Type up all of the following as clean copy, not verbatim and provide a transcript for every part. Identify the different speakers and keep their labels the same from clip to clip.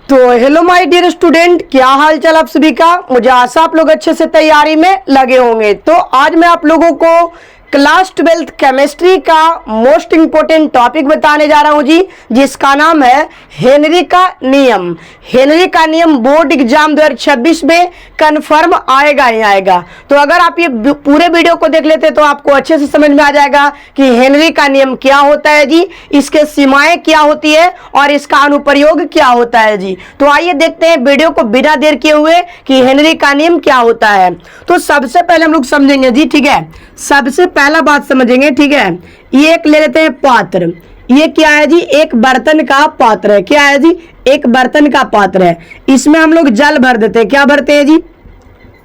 Speaker 1: तो hello my dear student, क्या हाल चाल आप सभी का। मुझे आशा आप लोग अच्छे से तैयारी में लगे होंगे। तो आज मैं आप लोगों को क्लास 12th केमिस्ट्री का मोस्ट इंपोर्टेंट टॉपिक बताने जा रहा हूं जी, जिसका नाम है हेनरी का नियम। हेनरी का नियम बोर्ड एग्जाम 2026 में कंफर्म आएगा ही आएगा। तो अगर आप ये पूरे वीडियो को देख लेते तो आपको अच्छे से समझ में आ जाएगा कि हेनरी का नियम क्या होता है जी, इसके सीमाएं क्या होती है और इसका अनुप्रयोग क्या होता है जी। तो आइए देखते हैं वीडियो को बिना देर किए हुए कि हेनरी का नियम क्या होता है। तो सबसे पहले हम लोग समझेंगे जी, ठीक है। सबसे पहला बात समझेंगे, ठीक है। ये एक ले लेते हैं पात्र। ये क्या है जी, एक बर्तन का पात्र है। क्या है जी, एक बर्तन का पात्र है। इसमें हम लोग जल भर देते हैं। क्या भरते हैं जी,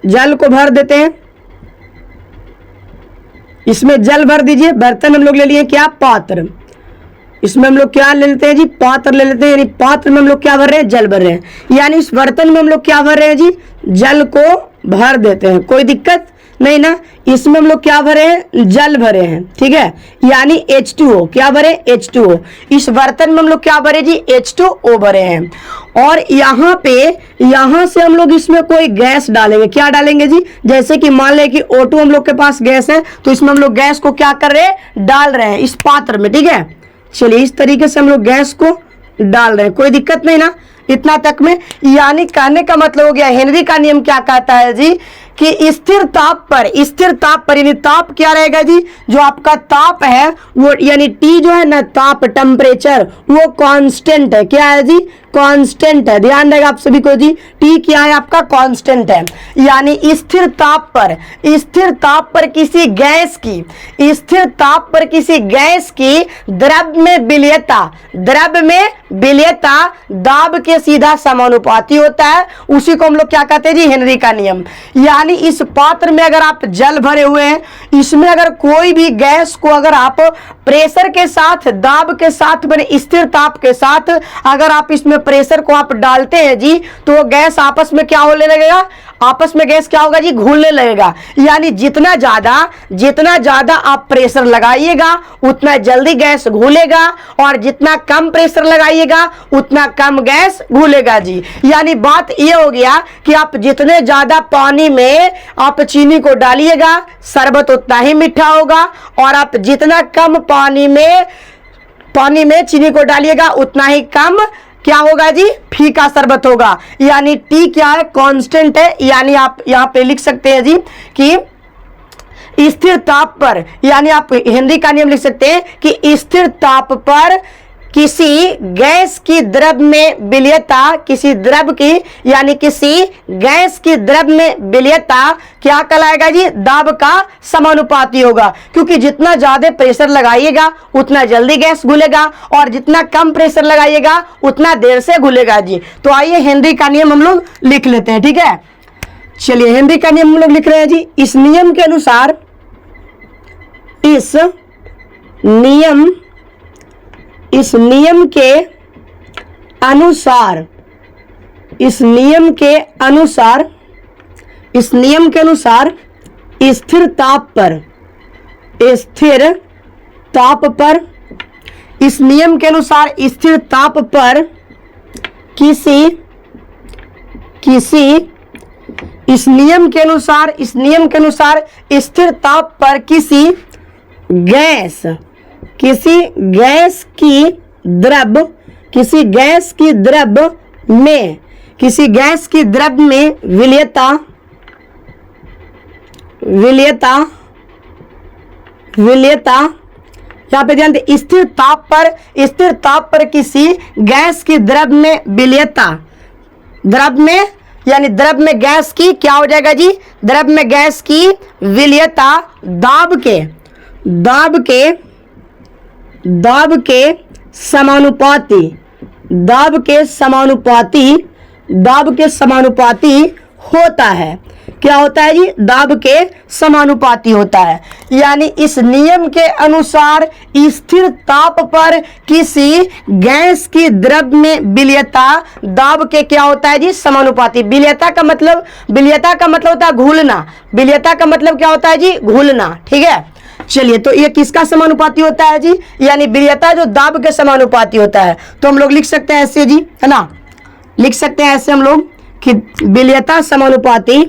Speaker 1: जल को भर देते हैं। इसमें जल भर दीजिए। बर्तन हम लोग ले लिए क्या, पात्र। इसमें हम लोग क्या ले लेते हैं जी, पात्र ले लेते हैं। यानी पात्र में हम लोग क्या भर रहे हैं, जल भर रहे हैं। यानी इस बर्तन में हम लोग क्या भर रहे हैं जी, जल को भर देते हैं। कोई दिक्कत नहीं ना। इसमें हम लोग क्या भरे हैं, जल भरे हैं, ठीक है। यानी H2O। क्या भरे, H2O। इस बर्तन में हम लोग क्या भरे जी, H2O भरे हैं। और यहाँ पे यहाँ से हम लोग इसमें कोई गैस डालेंगे। क्या डालेंगे जी, जैसे कि मान लें कि O2 हम लोग के पास गैस है, तो इसमें हम लोग गैस को क्या कर रहे हैं, डाल रहे हैं इस पात्र में, ठीक है। चलिए इस तरीके से हम लोग गैस को डाल रहे हैं। कोई दिक्कत नहीं ना इतना तक में। यानी कहने का मतलब हो गया, हेनरी का नियम क्या कहता है जी कि स्थिर ताप पर यानी ताप क्या रहेगा जी, जो आपका ताप है वो यानी T जो है ना, ताप टेम्परेचर, वो कांस्टेंट है। क्या है जी, कांस्टेंट है। ध्यान रहेगा आप सभी को जी, T क्या है आपका, कांस्टेंट है। यानी स्थिर ताप पर किसी गैस की, स्थिर ताप पर किसी गैस की द्रव में विलेयता दाब के सीधा समानुपाती होता है। उसी को हम लोग क्या कहते हैं जी, हेनरी का नियम। यानी इस पात्र में अगर आप जल भरे हुए हैं, इसमें अगर कोई भी गैस को अगर आप प्रेशर के साथ, दाब के साथ, बने स्थिर ताप के साथ अगर आप इसमें प्रेशर को आप डालते हैं जी, तो गैस आपस में क्या होने लगेगा, आपस में गैस क्या होगा जी, घुलने लगेगा। यानी जितना ज्यादा आप प्रेशर लगाइएगा उतना जल्दी गैस घुलेगा, और जितना कम प्रेशर लगाइएगा उतना कम गैस घुलेगा जी। यानी बात ये हो गया कि आप जितने ज्यादा पानी में आप चीनी को डालिएगा, शरबत उतना ही मीठा होगा, और आप जितना कम पानी में चीनी को डालिएगा उतना ही कम क्या होगा जी, फीका शरबत होगा। यानी T क्या है, कांस्टेंट है। यानी आप यहाँ पे लिख सकते हैं जी कि स्थिर ताप पर, यानी आप हेनरी का नियम लिख सकते हैं कि स्थिर ताप पर किसी गैस की द्रव में विलेयता, किसी गैस की द्रव में विलेयता क्या कहलाएगा जी, दाब का समानुपाती होगा। क्योंकि जितना ज्यादा प्रेशर लगाइएगा उतना जल्दी गैस घुलेगा, और जितना कम प्रेशर लगाइएगा उतना देर से घुलेगा जी। तो आइए हेनरी का नियम हम लोग लिख लेते हैं, ठीक है। चलिए हेनरी का नियम हम लोग लिख रहे हैं जी। इस नियम के अनुसार स्थिर ताप पर किसी गैस की द्रव में विलेयता यहाँ पे ध्यान दें, स्थिर ताप पर किसी गैस की द्रव में विलेयता, यानी द्रव में गैस की क्या हो जाएगा जी, द्रव में गैस की विलेयता दाब के समानुपाती होता है। क्या होता है जी, दाब के समानुपाती होता है। यानी इस नियम के अनुसार स्थिर ताप पर किसी गैस की द्रव में विलेयता दाब के क्या होता है जी, समानुपाती। विलेयता का मतलब होता है घुलना। विलेयता का मतलब क्या होता है जी, घुलना, ठीक है। चलिए, तो ये किसका समानुपाती होता है जी, यानी विलेयता जो दाब के समानुपाती होता है। तो हम लोग लिख सकते हैं ऐसे जी, है ना। लिख सकते हैं ऐसे हम लोग कि विलयता समानुपाती,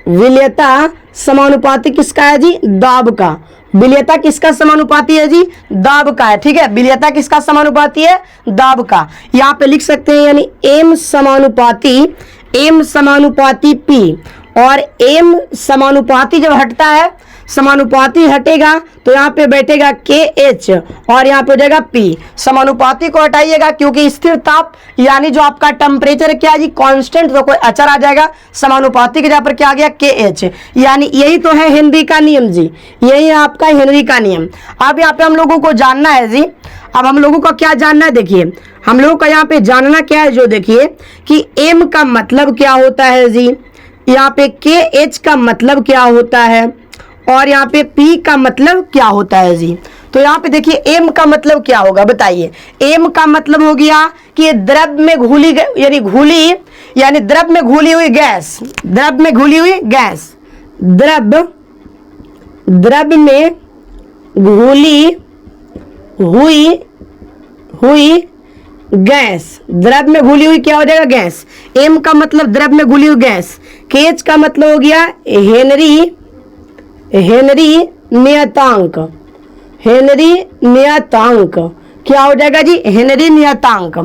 Speaker 1: विलयता समानुपाती किसका है जी? दाब का। विलयता किसका समानुपाती है जी? दाब का है। ठीक है, विलयता किसका समानुपाती है? दाब का। यहाँ पे लिख सकते हैं यानी एम समानुपाती पी, और एम समानुपाती जब हटता है, समानुपाती हटेगा तो यहाँ पे बैठेगा के एच और यहाँ पे हो जाएगा पी। समानुपाती को हटाइएगा क्योंकि स्थिर ताप यानी जो आपका टेम्परेचर क्या है जी? कांस्टेंट, तो कोई अचर आ जाएगा। समानुपाती के जगह पर क्या आ गया? के एच। यानी यही तो है हेनरी का नियम जी, यही है आपका हेनरी का नियम। अब यहाँ पे हम लोगों को जानना है जी, अब हम लोगों को क्या जानना है? देखिए हम लोगों का यहाँ पे जानना क्या है, जो देखिए कि एम का मतलब क्या होता है जी, यहाँ पे के एच का मतलब क्या होता है, और यहाँ पे P का मतलब क्या होता है जी। तो यहाँ पे देखिए M का मतलब क्या होगा बताइए। M का मतलब हो गया कि द्रव में घुली यानी द्रव में घुली हुई गैस, द्रव में घुली हुई गैस, द्रव में घुली हुई गैस, द्रव में घुली हुई क्या हो जाएगा? गैस। M का मतलब द्रव में घुली हुई गैस। H का मतलब हो गया हेनरी नियतांक, हेनरी नियतांक क्या हो जाएगा जी? हेनरी नियतांक।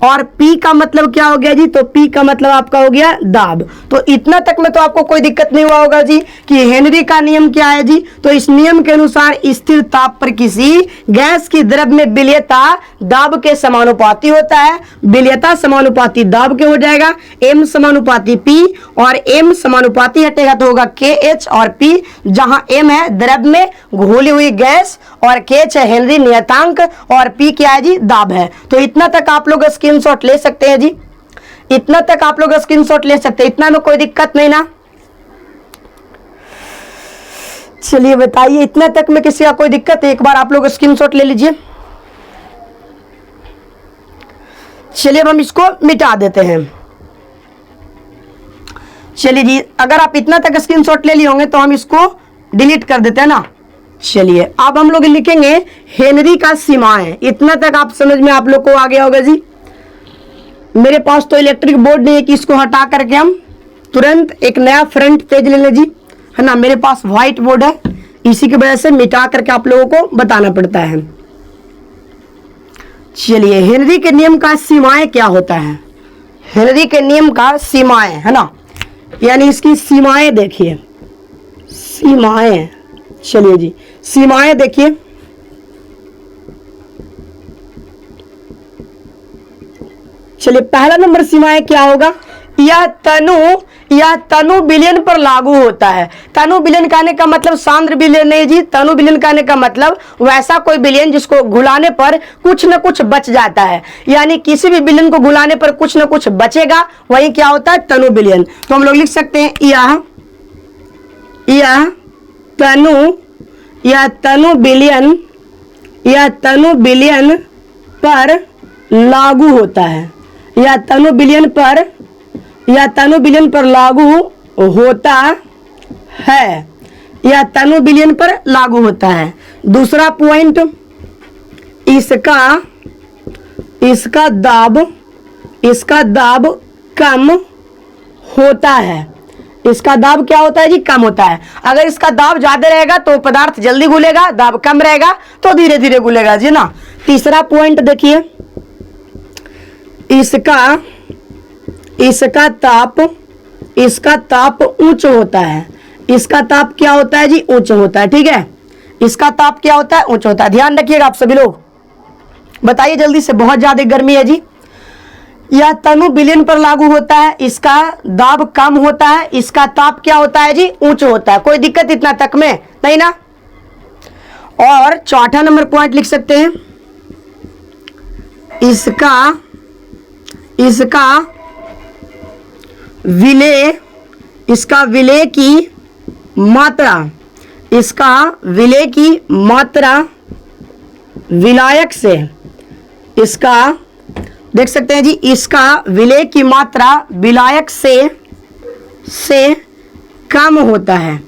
Speaker 1: और P का मतलब क्या हो गया जी? तो P का मतलब आपका हो गया दाब। तो इतना तक में तो आपको कोई दिक्कत नहीं हुआ होगा जी कि हेनरी का नियम क्या है जी। तो इस नियम के अनुसार स्थिर ताप पर किसी गैस की द्रव में विलयता दाब के समानुपाती होता है। विलयता समानुपाती दाब के हो जाएगा M समानुपाती P, और M समानुपाती हटेगा तो होगा KH और P, जहां M है द्रव में घुली हुई गैस और KH है हेनरी नियतांक और P क्या है जी? दाब है। तो इतना तक आप लोग स्क्रीनशॉट ले सकते हैं जी, इतना तक आप लोग स्क्रीनशॉट ले सकते हैं, इतना में कोई दिक्कत नहीं ना? चलिए बताइए, इतना तक में किसी का कोई दिक्कत है? एक बार आप लोग स्क्रीनशॉट ले लीजिए। चलिए अब हम इसको मिटा देते हैं। चलिए जी, अगर आप इतना तक स्क्रीनशॉट ले लिए होंगे तो हम इसको डिलीट कर देते हैं ना। चलिए अब हम लोग लिखेंगे हेनरी का सीमाएं। इतना तक आप समझ में आप लोग को आ गया होगा जी। मेरे पास तो इलेक्ट्रिक बोर्ड नहीं है कि इसको हटा करके हम तुरंत एक नया फ्रंट पेज ले लें जी, है ना। मेरे पास व्हाइट बोर्ड है, इसी की वजह से मिटा करके आप लोगों को बताना पड़ता है। चलिए हेनरी के नियम का सीमाएं क्या होता है? हेनरी के नियम का सीमाएं, है ना, यानी इसकी सीमाएं देखिए, सीमाएं। चलिए जी सीमाएं देखिए, चलिए पहला नंबर सीमाएं क्या होगा? यह तनु विलयन पर लागू होता है। तनु विलयन कहने का मतलब सांद्र विलयन नहीं जी, तनु विलयन कहने का मतलब वैसा कोई विलयन जिसको घुलाने पर कुछ न कुछ बच जाता है, यानी किसी भी विलयन को घुलाने पर कुछ न कुछ बचेगा, वही क्या होता है? तनु विलयन। तो हम लोग लिख सकते हैं यह तनु विलयन पर लागू होता है, यह तनु विलयन पर लागू होता है, यह तनु विलयन पर लागू होता है। दूसरा पॉइंट, इसका दाब कम होता है। इसका दाब क्या होता है जी? कम होता है। अगर इसका दाब ज्यादा रहेगा तो पदार्थ जल्दी घुलेगा, दाब कम रहेगा तो धीरे धीरे घुलेगा जी ना। तीसरा पॉइंट देखिए, इसका ताप उच्च होता है। इसका ताप क्या होता है जी? उच्च होता है। ठीक है, इसका ताप क्या होता है? उच्च होता है। ध्यान रखिएगा आप सभी लोग, बताइए जल्दी से, बहुत ज्यादा गर्मी है जी। यह तनु विलयन पर लागू होता है, इसका दाब कम होता है, इसका ताप क्या होता है जी? उच्च होता है। कोई दिक्कत इतना तक में नहीं ना। और चौथा नंबर पॉइंट लिख सकते हैं, इसका विलय की मात्रा विलायक से, इसका देख सकते हैं जी, इसका विलय की मात्रा विलायक से कम होता है।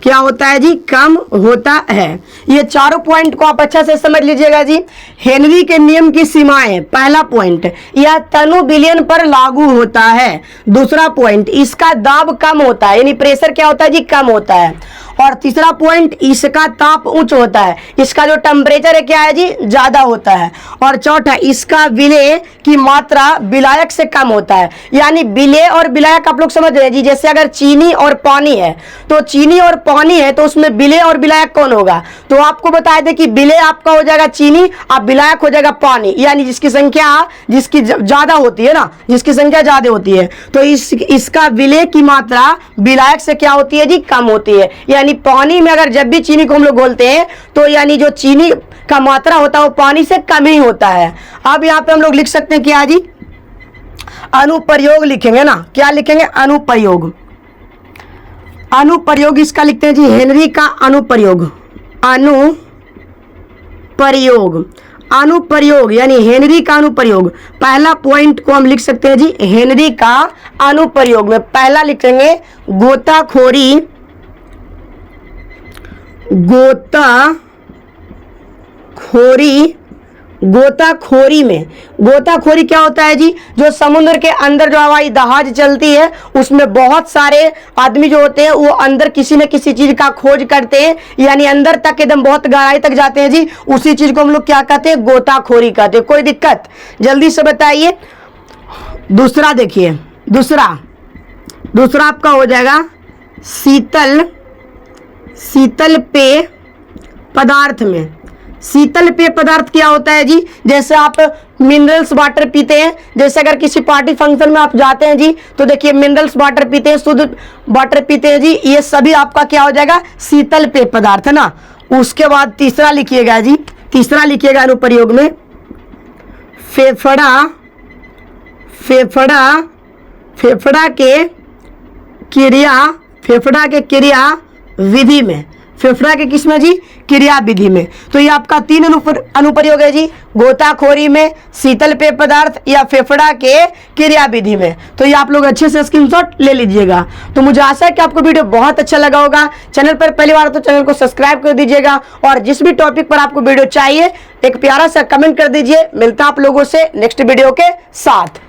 Speaker 1: क्या होता है जी, कम होता है। ये चारों पॉइंट को आप अच्छा से समझ लीजिएगा जी। हेनरी के नियम की सीमाएं, पहला पॉइंट, यह तनु विलयन पर लागू होता है। दूसरा पॉइंट, इसका दाब कम होता है, यानी प्रेशर क्या होता है जी, कम होता है। और तीसरा पॉइंट, इसका ताप उच्च होता है, इसका जो टेम्परेचर है क्या है जी, ज्यादा होता है। और चौथा, इसका विलेय की मात्रा विलायक से कम होता है। यानी विलेय और विलायक आप लोग समझ रहे हैं जी। जैसे अगर चीनी और पानी है, तो चीनी और पानी है तो उसमें विलेय और विलायक कौन होगा, तो आपको बताया था कि विलेय आपका हो जाएगा चीनी, अब विलायक हो जाएगा पानी। यानी जिसकी संख्या जिसकी ज्यादा होती है ना, जिसकी संख्या ज्यादा होती है, तो इसका विलेय की मात्रा विलायक से क्या होती है जी, कम होती है। यानी पानी में अगर जब भी चीनी को हम लोग घोलते हैं तो यानी जो चीनी का मात्रा होता है वो पानी से कम ही होता है। अब यहाँ पे हम लोग लिख सकते हैं क्या जी, अनुप्रयोग लिखेंगे ना, क्या लिखेंगे, अनुप्रयोग। अनुप्रयोग इसका लिखते हैं जी, हेनरी का अनुप्रयोग। अनुप्रयोग, अनुप्रयोग यानी हेनरी का अनुप्रयोग। पहला पॉइंट को हम लिख सकते हैं जी, हेनरी का अनुप्रयोग में पहला लिखेंगे गोताखोरी। गोताखोरी में, गोताखोरी क्या होता है जी, जो समुद्र के अंदर जो हवाई जहाज चलती है उसमें बहुत सारे आदमी जो होते हैं वो अंदर किसी न किसी चीज का खोज करते हैं, यानी अंदर तक एकदम बहुत गहराई तक जाते हैं जी। उसी चीज को हम लोग क्या कहते हैं, गोताखोरी कहते हैं। कोई दिक्कत, जल्दी से बताइए। दूसरा देखिए, दूसरा आपका हो जाएगा शीतल पेय पदार्थ में। शीतल पेय पदार्थ क्या होता है जी, जैसे आप मिनरल्स वाटर पीते हैं, जैसे अगर किसी पार्टी फंक्शन में आप जाते हैं जी तो देखिए मिनरल्स वाटर पीते हैं, शुद्ध वाटर पीते हैं जी, ये सभी आपका क्या हो जाएगा, शीतल पेय पदार्थ है ना। उसके बाद तीसरा लिखिएगा जी, तीसरा लिखिएगा अनुप्रयोग में फेफड़ा के क्रिया विधि में, फेफड़ा के किस में जी, क्रिया विधि में। तो ये आपका तीन अनुप्रयोग है जी, गोताखोरी में, शीतल पेय पदार्थ या फेफड़ा के क्रिया विधि में। तो ये आप लोग अच्छे से स्क्रीनशॉट ले लीजिएगा। तो मुझे आशा है कि आपको वीडियो बहुत अच्छा लगा होगा। चैनल पर पहली बार तो चैनल को सब्सक्राइब कर दीजिएगा, और जिस भी टॉपिक पर आपको वीडियो चाहिए एक प्यारा सा कमेंट कर दीजिए। मिलता है आप लोगों से नेक्स्ट वीडियो के साथ।